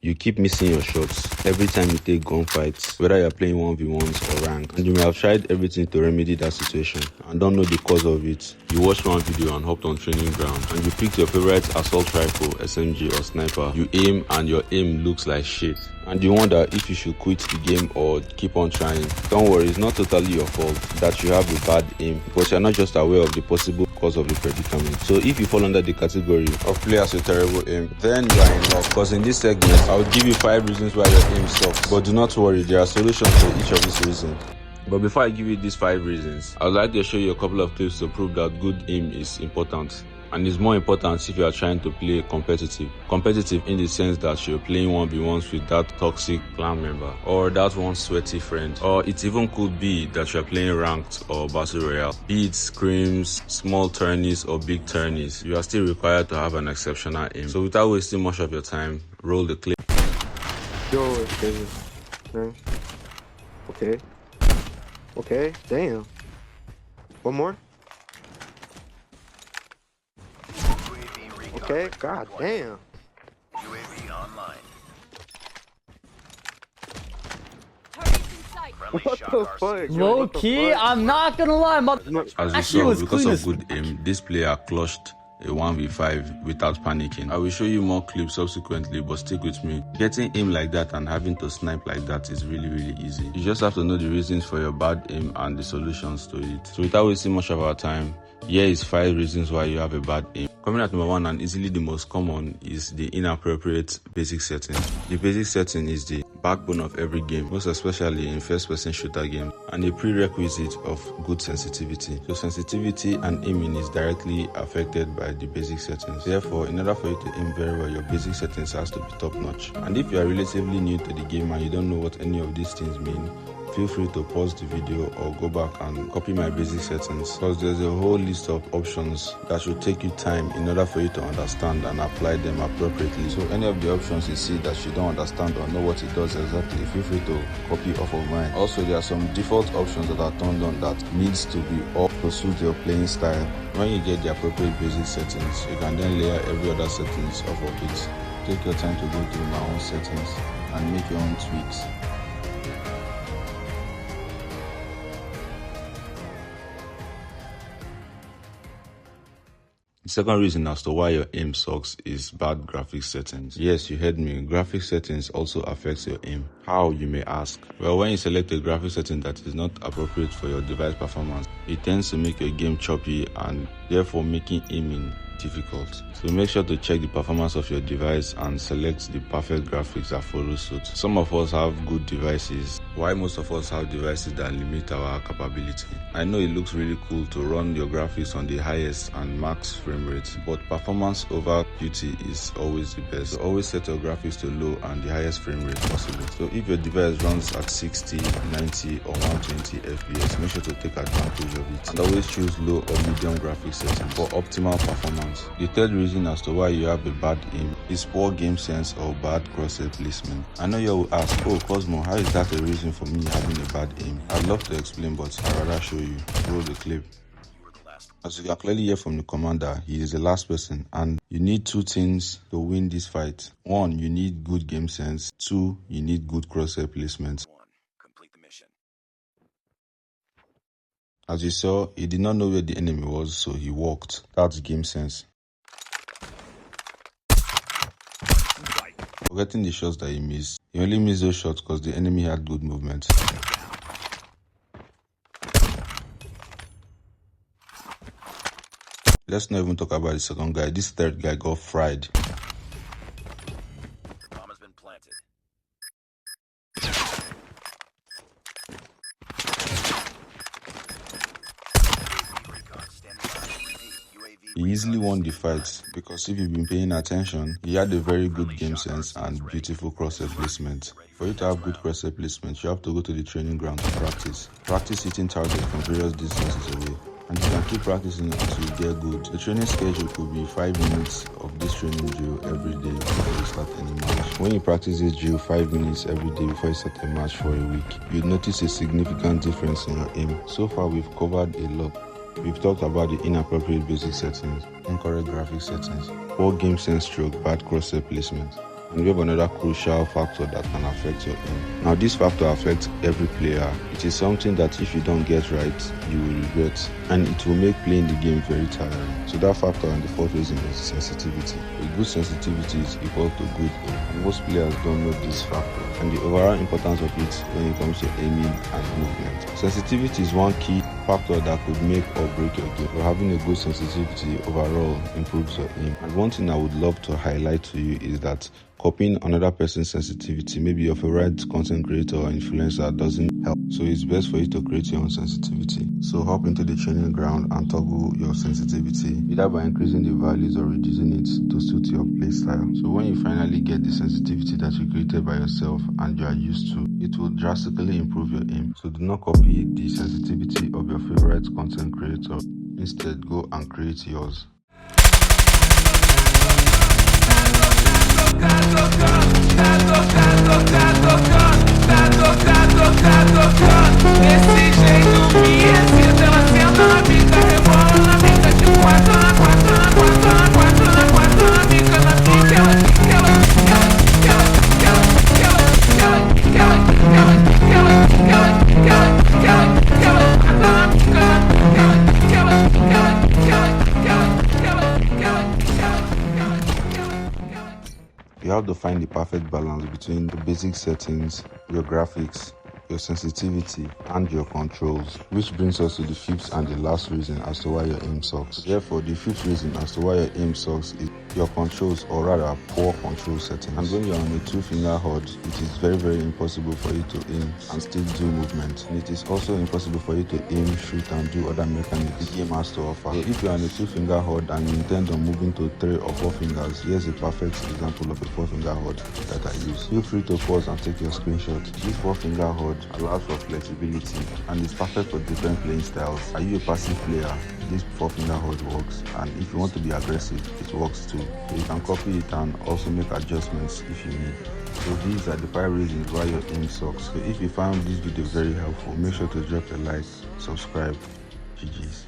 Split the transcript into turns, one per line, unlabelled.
You keep missing your shots every time you take gunfights, whether you're playing 1v1s or ranked, and you may have tried everything to remedy that situation and don't know the cause of it. You watched one video and hopped on training ground, and you picked your favorite assault rifle, SMG or sniper. You aim and your aim looks like shit, and you wonder if you should quit the game or keep on trying. Don't worry, it's not totally your fault that you have a bad aim, but you're not just aware of the possible cause of the predicament. So if you fall under the category of players with terrible aim, then you are in luck, because in this segment I will give you 5 reasons why your aim sucks. But do not worry, there are solutions for each of these reasons. But before I give you these 5 reasons, I would like to show you a couple of clips to prove that good aim is important. And it's more important if you are trying to play competitive. Competitive in the sense that you're playing 1v1s with that toxic clan member, or that one sweaty friend. Or it even could be that you're playing ranked or battle royale. Be it scrims, small tourneys or big tourneys, you are still required to have an exceptional aim. So without wasting much of your time, roll the clip.
Yo, okay. Okay, damn. One more? Okay, god damn.
UAV online.
What the fuck?
Low key, I'm not gonna lie,
As you saw, because of good aim, this player clutched a 1v5 without panicking. I will show you more clips subsequently, but stick with me. Getting aim like that and having to snipe like that is really easy. You just have to know the reasons for your bad aim and the solutions to it. So without wasting much of our time, here is 5 reasons why you have a bad aim. Coming at number 1, and easily the most common, is the inappropriate basic setting. The basic setting is the backbone of every game, most especially in first-person shooter games, and a prerequisite of good sensitivity. So sensitivity and aiming is directly affected by the basic settings. Therefore, in order for you to aim very well, your basic settings has to be top-notch. And if you are relatively new to the game and you don't know what any of these things mean, feel free to pause the video or go back and copy my basic settings, because there's a whole list of options that should take you time in order for you to understand and apply them appropriately. So any of the options you see that you don't understand or know what it does exactly, feel free to copy off of mine. Also, there are some default options that are turned on that needs to be off to suit your playing style. When you get the appropriate basic settings, you can then layer every other settings off of it. Take your time to go through my own settings and make your own tweaks. The second reason as to why your aim sucks is bad graphics settings. Yes, you heard me. Graphics settings also affects your aim. How, you may ask? Well, when you select a graphics setting that is not appropriate for your device performance, it tends to make your game choppy and therefore making aiming difficult. So make sure to check the performance of your device and select the perfect graphics that follow suit. Some of us have good devices, while most of us have devices that limit our capability. I know it looks really cool to run your graphics on the highest and max frame rate, but performance over beauty is always the best. So always set your graphics to low and the highest frame rate possible. So if your device runs at 60, 90 or 120 FPS, make sure to take advantage of it. And always choose low or medium graphics settings for optimal performance. The third reason as to why you have a bad aim is poor game sense or bad crosshair placement. I know you will ask, oh Cosmo, how is that a reason for me having a bad aim? I'd love to explain, but I'd rather show you. Roll the clip. As you can clearly hear from the commander, he is the last person, and you need 2 things to win this fight. 1, you need good game sense. 2, you need good crosshair placement.
Complete the mission.
As you saw, he did not know where the enemy was, so he walked. That's game sense. Forgetting the shots that he missed. He only missed those shots because the enemy had good movement. Let's not even talk about the second guy. This third guy got fried.
Bomb has been planted.
He easily won the fight because if you've been paying attention, he had a very good game sense and beautiful crosshair placement. For you to have good crosshair placement, you have to go to the training ground to practice. Practice hitting targets from various distances away. And you can keep practicing until you get good. The training schedule could be 5 minutes of this training drill every day before you start any match. When you practice this drill 5 minutes every day before you start a match for a week, you'll notice a significant difference in your aim. So far we've covered a lot. We've talked about the inappropriate basic settings, incorrect graphic settings, poor game sense stroke, bad crosshair placement. And we have another crucial factor that can affect your aim. Now this factor affects every player. It is something that if you don't get right, you will regret, and it will make playing the game very tiring. So that factor and the fourth reason is sensitivity. A good sensitivity is equal to good aim, and most players don't know this factor and the overall importance of it when it comes to aiming and movement. Sensitivity is one key factor that could make or break your game. So having a good sensitivity overall improves your aim. And one thing I would love to highlight to you is that copying another person's sensitivity, maybe your favorite content creator or influencer, doesn't help. So it's best for you to create your own sensitivity. So hop into the training ground and toggle your sensitivity, either by increasing the values or reducing it to suit your play style. So when you finally get the sensitivity that you created by yourself and you are used to, it will drastically improve your aim. So do not copy the sensitivity of your favorite content creator. Instead, go and create yours.
Desse jeito me excita, ela senta na bica, rebola na bica, de quatro na quatro na quatro na quatro na quatro na bica, na bica,
You have to find the perfect balance between the basic settings, your graphics, your sensitivity, and your controls, which brings us to the fifth and the last reason as to why your aim sucks. Therefore, the fifth reason as to why your aim sucks is your controls, or rather poor control settings. And when you're on a two-finger HUD, it is very, very impossible for you to aim and still do movement. And it is also impossible for you to aim, shoot, and do other mechanics the game has to offer. So if you're on a two-finger HUD and you intend on moving to 3 or 4 fingers, here's a perfect example of a 4-finger HUD that I use. Feel free to pause and take your screenshot. This 4-finger HUD allows for flexibility and is perfect for different playing styles. Are you a passive player? This 4-finger HUD works, and if you want to be aggressive, it works too. So you can copy it and also make adjustments if you need. So these are the 5 reasons why your aim sucks. So if you found this video very helpful, make sure to drop a like, subscribe. GG's.